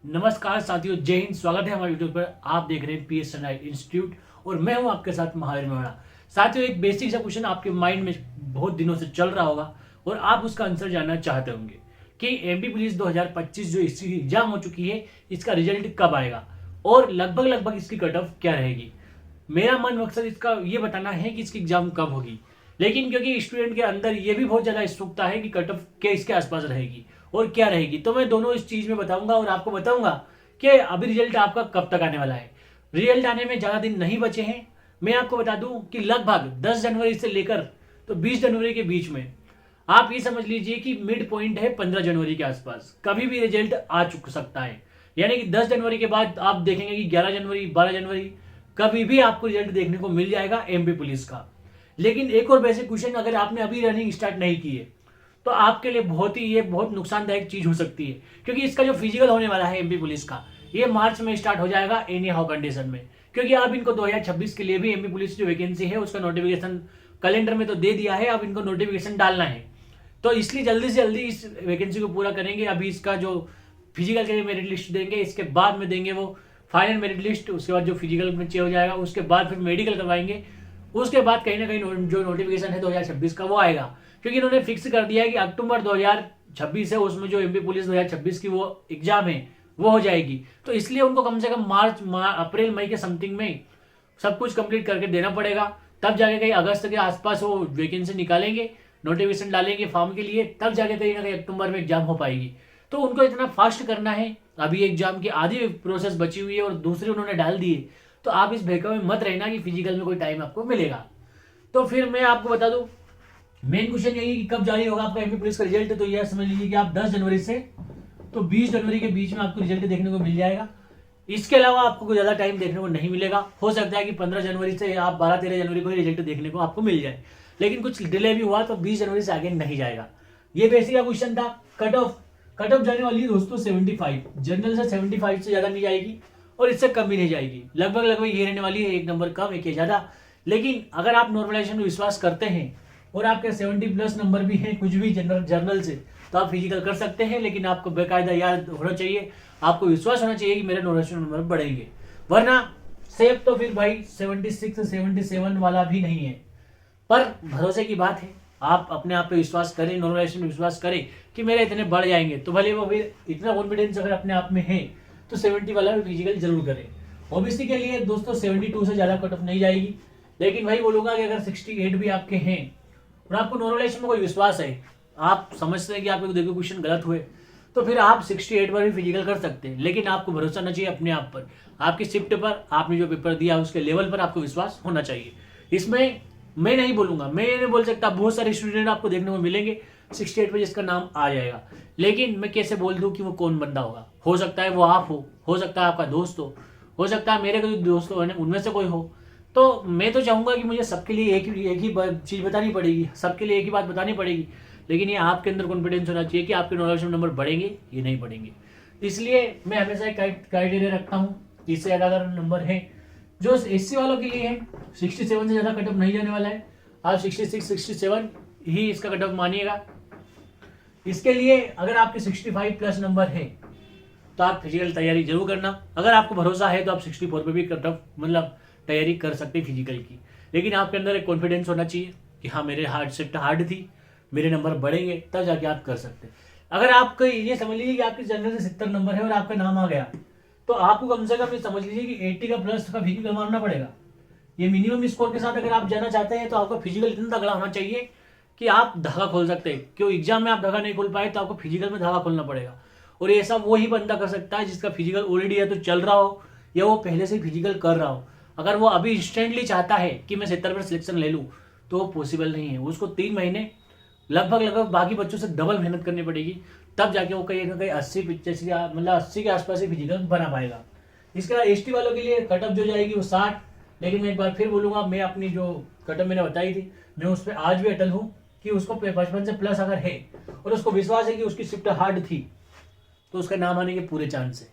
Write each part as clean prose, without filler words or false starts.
नमस्कार साथियों, जय हिंद। स्वागत है हमारे यूट्यूब पर। आप देख रहे हैं पीएस सनराइज इंस्टीट्यूट और मैं हूं आपके साथ महावीर मेहरा। साथियों, एक बेसिक सा क्वेश्चन आपके माइंड में बहुत दिनों से चल रहा होगा और आप उसका आंसर जानना चाहते होंगे कि एमपी पुलिस 2025 जो इसकी एग्जाम हो चुकी है, इसका रिजल्ट कब आएगा और लगभग लगभग इसकी कट ऑफ क्या रहेगी। मेरा मन मकसद इसका ये बताना है कि इसकी एग्जाम कब होगी, लेकिन क्योंकि स्टूडेंट के अंदर ये भी बहुत ज़्यादा उत्सुकता है कि कट ऑफ क्या इसके आसपास रहेगी और क्या रहेगी, तो मैं दोनों इस चीज़ में बताऊंगा और आपको बताऊंगा कि अभी रिजल्ट आपका कब तक आने वाला है। रिजल्ट आने में ज़्यादा दिन नहीं बचे हैं। मैं आपको बता दूं कि लगभग 10 जनवरी से लेकर तो 20 जनवरी के बीच में आप ये समझ लीजिए कि मिड पॉइंट है 15 जनवरी के आसपास कभी भी रिजल्ट आ चुक सकता है। यानी कि 10 जनवरी के बाद आप देखेंगे कि 11 जनवरी 12 जनवरी कभी भी आपको रिजल्ट देखने को मिल जाएगा एमपी पुलिस का। लेकिन एक और बेसिक क्वेश्चन, अगर आपने अभी रनिंग स्टार्ट नहीं की है तो आपके लिए बहुत नुकसानदायक चीज हो सकती है, क्योंकि इसका जो फिजिकल होने वाला है एमपी पुलिस का, ये मार्च में स्टार्ट हो जाएगा एनी हाउ कंडीशन में। क्योंकि अब इनको 2026 के लिए भी एमपी पुलिस जो वैकेंसी है उसका नोटिफिकेशन कैलेंडर में तो दे दिया है, अब इनको नोटिफिकेशन डालना है। तो इसलिए जल्दी से जल्दी इस वैकेंसी को पूरा करेंगे। अभी इसका जो फिजिकल के लिए मेरिट लिस्ट देंगे, इसके बाद में देंगे वो फाइनल मेरिट लिस्ट, उसके बाद जो फिजिकल में चेक हो जाएगा, उसके बाद फिर मेडिकल करवाएंगे। उसके बाद कहीं ना कहीं जो नोटिफिकेशन है 2026 का वो आएगा, क्योंकि इन्होंने फिक्स कर दिया है कि अक्टूबर 2026 है उसमें जो एमपी पुलिस 2026 की वो एग्जाम है वो हो जाएगी। तो इसलिए उनको कम से कम अप्रैल मई के समथिंग में सब कुछ कंप्लीट करके देना पड़ेगा। तब जाके कहीं अगस्त के आसपास वो वैकेंसी निकालेंगे, नोटिफिकेशन डालेंगे फॉर्म के लिए, तब जाके कहीं ना कहीं अक्टूबर में एग्जाम हो पाएगी। तो उनको इतना फास्ट करना है। अभी एग्जाम की आधी प्रोसेस बची हुई है और दूसरी उन्होंने डाल दी है। तो आप इस बहका में मत रहना कि फिजिकल में कोई टाइम आपको मिलेगा। तो फिर मैं आपको बता दूं, मेन क्वेश्चन यही है कि कब जारी होगा आपका एमपी पुलिस का रिजल्ट। तो यह समझ लीजिए कि आप 10 जनवरी से तो 20 जनवरी के बीच में आपको रिजल्ट देखने को मिल जाएगा। इसके अलावा आपको कोई ज्यादा टाइम देखने को नहीं मिलेगा। हो सकता है कि 15 जनवरी से आप 12-13 जनवरी को ही रिजल्ट देखने को आपको मिल जाए, लेकिन कुछ डिले भी हुआ तो 20 जनवरी से आगे नहीं जाएगा। ये बेसिक का क्वेश्चन था। कट ऑफ जाने वाली है दोस्तों 75। जनरल से 75 से ज्यादा नहीं जाएगी और इससे कम भी नहीं जाएगी। लगभग लगभग ये रहने वाली है, एक नंबर कम एक ज्यादा। लेकिन अगर आप नॉर्मलाइजेशन में विश्वास करते हैं और आपके 70 प्लस नंबर भी हैं कुछ भी जर्नल से, तो आप फिजिकल कर सकते हैं। लेकिन आपको बेकायदा याद होना चाहिए, आपको विश्वास होना चाहिए कि मेरे नॉर्मलाइजेशन नंबर बढ़ेंगे, वरना सेफ तो फिर भाई 76 77 वाला भी नहीं है। पर भरोसे की बात है, आप अपने आप पे विश्वास करें, नॉर्मलाइजेशन में विश्वास करें कि मेरे इतने बढ़ जाएंगे, तो भले वो फिर इतना कॉन्फिडेंस अगर अपने आप में है तो 70 वाला भी फिजिकल जरूर करें। ओबीसी के लिए दोस्तों 72 से ज्यादा कट ऑफ नहीं जाएगी। लेकिन भाई बोलूंगा कि अगर 68 भी आपके हैं और आपको नॉर्मलाइजेशन में कोई विश्वास है, आप समझते हैं कि आपके देखो क्वेश्चन गलत हुए, तो फिर आप 68 पर भी फिजिकल कर सकते हैं। लेकिन आपको भरोसा होना चाहिए अपने आप पर, आपकी शिफ्ट पर, आपने जो पेपर दिया उसके लेवल पर आपको विश्वास होना चाहिए। इसमें मैं नहीं बोलूंगा, मैं नहीं बोल सकता, बहुत सारे स्टूडेंट आपको देखने को मिलेंगे 68 पे जिसका नाम आ जाएगा, लेकिन मैं कैसे बोल दूं कि वो कौन बंदा होगा। हो सकता है वो आप हो सकता है आपका दोस्त हो सकता है मेरे कोई दोस्त हो, उनमें से कोई हो। तो मैं तो चाहूंगा कि मुझे सबके लिए एक ही चीज बतानी पड़ेगी, सबके लिए एक ही बात बतानी पड़ेगी। लेकिन ये आपके अंदर कॉन्फिडेंस होना चाहिए कि आपके नॉलेज नंबर बढ़ेंगे ये नहीं बढ़ेंगे। इसलिए मैं हमेशा एक क्राइटेरिया रखता हूँ, इससे ज्यादा अगर नंबर है जो एससी वालों के लिए है, 67 से ज्यादा कट ऑफ नहीं जाने वाला है। आप 66 67 ही इसका कट ऑफ मानिएगा। इसके लिए अगर आपके 65 प्लस नंबर है तो आप फिजिकल तैयारी जरूर करना। अगर आपको भरोसा है तो आप 64 पे भी कट ऑफ मतलब तैयारी कर सकते हैं फिजिकल की। लेकिन आपके अंदर एक कॉन्फिडेंस होना चाहिए कि हाँ मेरे हार्ड थी, मेरे नंबर बढ़ेंगे, तब जाके आप कर सकते हैं। अगर आपको ये समझ लीजिए कि आपकी जनरल से 70 नंबर है और आपका नाम आ गया, तो आपको कम से कम ये समझ लीजिए कि 80 का प्लस का फिजिकल मारना पड़ेगा। ये मिनिमम स्कोर के साथ अगर आप जाना चाहते हैं तो आपका फिजिकल इतना तगड़ा होना चाहिए कि आप धागा खोल सकते हैं। क्यों एग्जाम में आप धागा नहीं खोल पाए तो आपको फिजिकल में धागा खोलना पड़ेगा। और ऐसा वो ही बंदा कर सकता है जिसका फिजिकल ऑलरेडी है तो चल रहा हो, या वो पहले से फिजिकल कर रहा हो। अगर वो अभी इंस्टेंटली चाहता है कि मैं 70 पर सिलेक्शन ले लूँ तो वो पॉसिबल नहीं है। उसको 3 महीने लगभग बाकी बच्चों से डबल मेहनत करनी पड़ेगी, तब जाके वो कहीं ना कहीं 80 मतलब 80 के आसपास ही फिजिकल बना पाएगा। इसके बाद एसटी वालों के लिए कट ऑफ जो जाएगी वो 60। लेकिन मैं एक बार फिर बोलूंगा, मैं अपनी जो कट ऑफ मैंने बताई थी मैं उस पर आज भी अटल हूँ कि उसको 55 से प्लस अगर है और उसको विश्वास है कि उसकी शिफ्ट हार्ड थी तो उसका नाम आने के पूरे चांस है।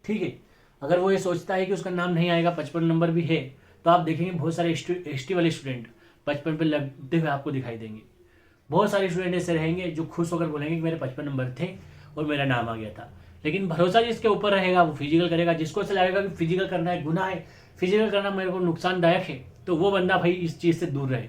ठीक है, अगर वो ये सोचता है कि उसका नाम नहीं आएगा, 55 नंबर भी है, तो आप देखेंगे बहुत सारे एसटी वाले स्टूडेंट 55 पे लगते हुए आपको दिखाई देंगे। बहुत सारे स्टूडेंट ऐसे रहेंगे जो खुश होकर बोलेंगे कि मेरे 55 नंबर थे और मेरा नाम आ गया था। लेकिन भरोसा जिसके ऊपर रहेगा वो फिजिकल करेगा। जिसको ऐसा लगेगा कि फिजिकल करना है गुनाह है, फिजिकल करना मेरे को नुकसानदायक है, तो वो बंदा भाई इस चीज़ से दूर रहे।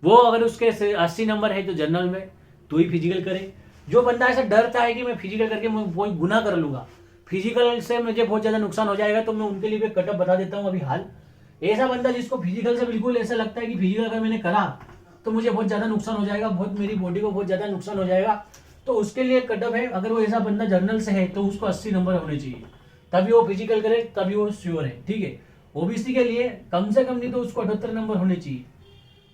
वो अगर उसके 80 नंबर है तो जनरल में तो ही फिजिकल करे। जो बंदा ऐसा डरता है कि मैं फिजिकल करके मैं कोई गुनाह कर लूंगा, फिजिकल से मुझे बहुत ज़्यादा नुकसान हो जाएगा, तो मैं उनके लिए भी कटअप बता देता हूँ अभी हाल। ऐसा बंदा जिसको फिजिकल से बिल्कुल ऐसा लगता है कि फिजिकल अगर मैंने करा तो मुझे बहुत ज़्यादा नुकसान हो जाएगा, बहुत मेरी बॉडी को बहुत ज़्यादा नुकसान हो जाएगा, तो उसके लिए कटअप है। अगर वो ऐसा बंदा जर्नल से है तो उसको 80 नंबर होने चाहिए, तभी वो फिजिकल करे, तभी वो श्योर है। ठीक है, ओबीसी के लिए कम से कम नहीं तो उसको 78 नंबर होने चाहिए।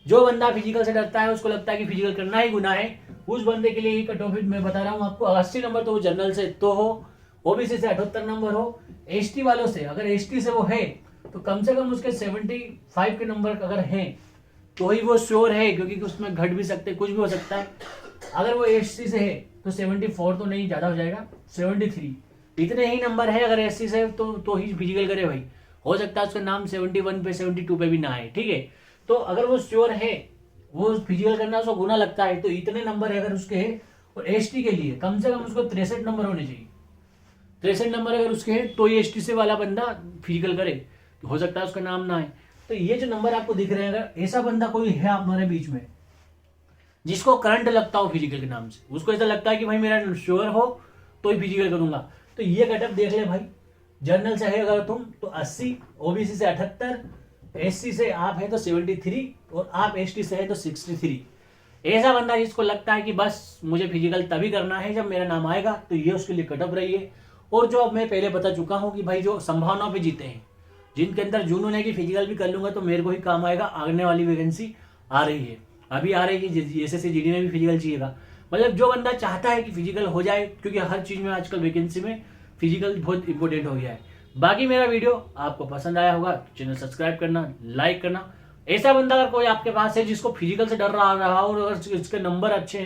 जो बंदा फिजिकल से डरता है, उसको लगता है कि फिजिकल करना ही गुनाह है, उस बंदे के लिए ये कट ऑफ मैं बता रहा हूँ आपको। 80 नंबर तो वो जनरल से तो हो, ओबीसी से 78 नंबर हो, एसटी वालों से अगर एसटी से वो है तो कम से कम उसके 75 के नंबर अगर हैं तो ही वो श्योर है, क्योंकि उसमें घट भी सकते, कुछ भी हो सकता है। अगर वो एसटी से है तो 74 तो नहीं, ज़्यादा हो जाएगा, 73 इतने ही नंबर है अगर एसटी से तो ही फिजिकल करे भाई। हो सकता है उसका नाम 71 पे 72 पे भी ना आए। ठीक है, तो अगर वो श्योर है, वो फिजिकल करना उसको गुना लगता है, तो इतने नंबर है अगर उसके है। और एसटी के लिए कम से कम उसको 63 नंबर होने चाहिए। 63 नंबर अगर उसके है तो ये एसटी से वाला बंदा फिजिकल करे, तो हो सकता है उसका नाम ना आए। तो ये जो नंबर आपको दिख रहे हैं, अगर ऐसा बंदा कोई है हमारे बीच में जिसको करंट लगता हो फिजिकल के नाम से, उसको ऐसा लगता है कि भाई मेरा श्योर हो तो ही फिजिकल करूंगा, तो ये कटअप देख ले भाई। जनरल से है अगर तुम तो 80, ओबीसी से 78, एससी से आप है तो 73 और आप एसटी से है तो 63। ऐसा बंदा जिसको लगता है कि बस मुझे फिजिकल तभी करना है जब मेरा नाम आएगा, तो ये उसके लिए कटअप रही है। और जो अब मैं पहले बता चुका हूं कि भाई जो संभावनाओं पे जीते हैं, जिनके अंदर जुनून है कि फिजिकल भी कर लूंगा तो मेरे को ही काम आएगा, आने वाली वैकेंसी आ रही है, अभी आ रही है, एसएससी जीडी में भी फिजिकल चाहिएगा। मतलब जो बंदा चाहता है कि फिजिकल हो जाए, क्योंकि हर चीज में आजकल वैकेंसी में फिजिकल बहुत इंपॉर्टेंट हो गया है। बाकी मेरा वीडियो आपको पसंद आया होगा, चैनल सब्सक्राइब करना, लाइक करना। ऐसा बंदा अगर कोई आपके पास है जिसको फिजिकल से डर रहा और अगर इसके नंबर अच्छे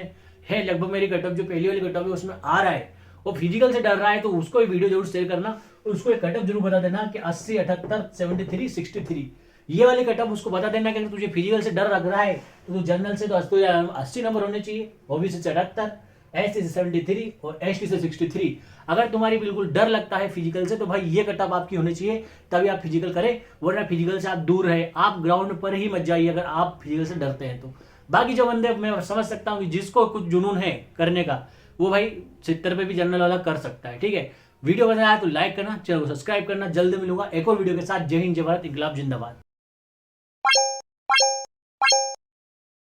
हैं, लगभग मेरी कटअप जो पहली वाली कटअप है उसमें आ रहा है, वो फिजिकल से डर रहा है, तो उसको ये वीडियो जरूर शेयर करना और उसको एक कटअप जरूर बता देना कि 80, 78, 73, 63 ये वाली कटअप उसको बता देना कि अगर तुझे फिजिकल से डर लग रहा है तो तू जनरल से तो 80 नंबर होने चाहिए, ओबीसी से 78, एसटी से 73 और एसटी से 63। अगर तुम्हारी बिल्कुल डर लगता है फिजिकल से तो भाई ये कटअप आपकी होनी चाहिए, तभी आप फिजिकल करें, वरना फिजिकल से आप दूर रहे, आप ग्राउंड पर ही मत जाइए अगर आप फिजिकल से डरते हैं तो। बाकी जो बंदे मैं समझ सकता हूँ कि जिसको कुछ जुनून है करने का, वो भाई 70 पे भी जनरल वाला कर सकता है। ठीक है, वीडियो पसंद आया तो लाइक करना, चैनल को सब्सक्राइब करना। जल्दी मिलूंगा एक और वीडियो के साथ। जय हिंद, जय भारत, इंकलाब जिंदाबाद।